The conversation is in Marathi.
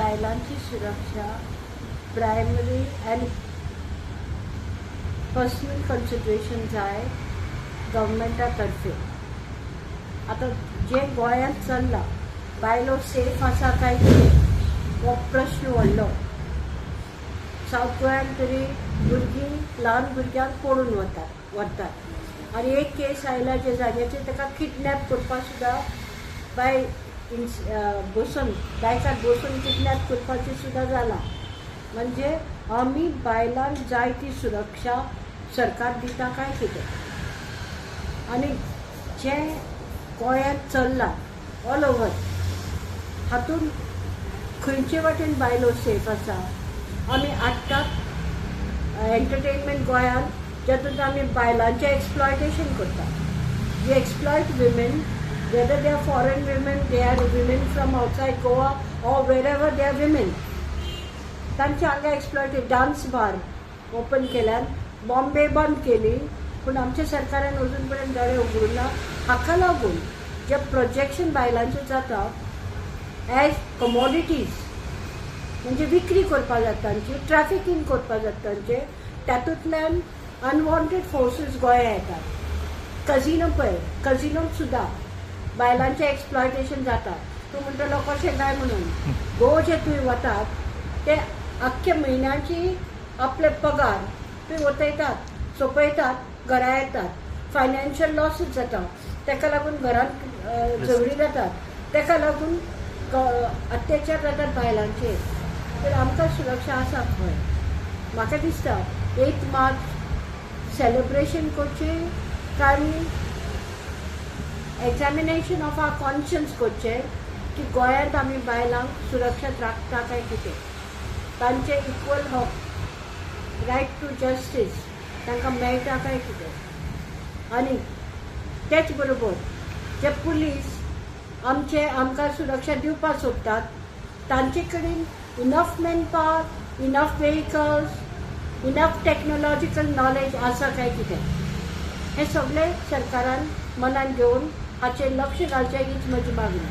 बायलांची सुरक्षा प्रायमरी अँड पर्सनल कन्सिडरेशन जाय गव्हर्मेंटा तर्फे. आता जे गोंयांत चल्लां बायलो सेफ आसा काय कितें हो प्रश्न व्हडलो. सावथ गोंयांत तरी भुरगीं ल्हान भुरग्यांक पडून व्हरतात आनी एक केस आयला जे जाग्याचेर ताका किडनॅप करपाक सुद्दां बाय बसून बायकार बसून किडनॅप करपाचें सुद्दां जालां. म्हणजे आमी बायलांक जाय ती सुरक्षा सरकार दिता काय कितें. आनी जें गोंयांत चल्लां ऑल ओवर हातूंत खंयचे वाटेन बायलो सेफ आसा. आमी आत्तां एंटरटेनमेंट गोंयांत जातूंत आमी बायलांचें एक्सप्लॉयटेशन करता. We exploit women whether they are foreign women, they are women from outside Goa or wherever they are women. तांचे हांगा एक्सप्लॉयटेड डान्स बार ओपन केल्यान बॉम्बे बंद केली पूण आमच्या सरकारान अजून पर्यंत दोळे उगडूंक ना. हाका लागून जे प्रोजेक्शन बायलांचें जाता एज कमोडिटीज म्हणजे विक्री करपा जाता तांची ट्रॅफिकींग करपा जाता तांचे तातूंतल्यान अनवॉन्टेड फोर्सीस गोंया येतात. कझिनो पळय कझिनोक सुद्दां बायलांचें एक्सप्लॉयटेशन जाता. तूं म्हणटलो कशें काय म्हणून गो जे तुवें वतात ते आख्ख्या म्हयन्याची आपले पगार तुवें वतयतात सोंपयतात घरा येतात. फायनान्शियल लॉसीस जाता ताका लागून घरांत झगडी जातात ताका लागून अत्याचार जातात बायलांचेर. तर आमकां सुरक्षा आसा खंय. म्हाका दिसता 8 मार्च सेलिब्रेशन करचें काय एक्झामिनेशन ऑफ आवर कॉन्शियन्स करचें की गोंयांत आमी बायलांक सुरक्षीत राखता काय कितें. तांचे इक्वल हक रायट टू जस्टीस तांकां मेळटा काय कितें. आनी तेच बरोबर जे पुलीस आमकां सुरक्षा दिवपाक सोदतात तांचे कडेन enough manpower enough vehicles enough technological knowledge आसा काय कितें. हें सगळें सरकारान मनान घेवन हाचेर लक्ष घालचें हीच म्हजी मागणी.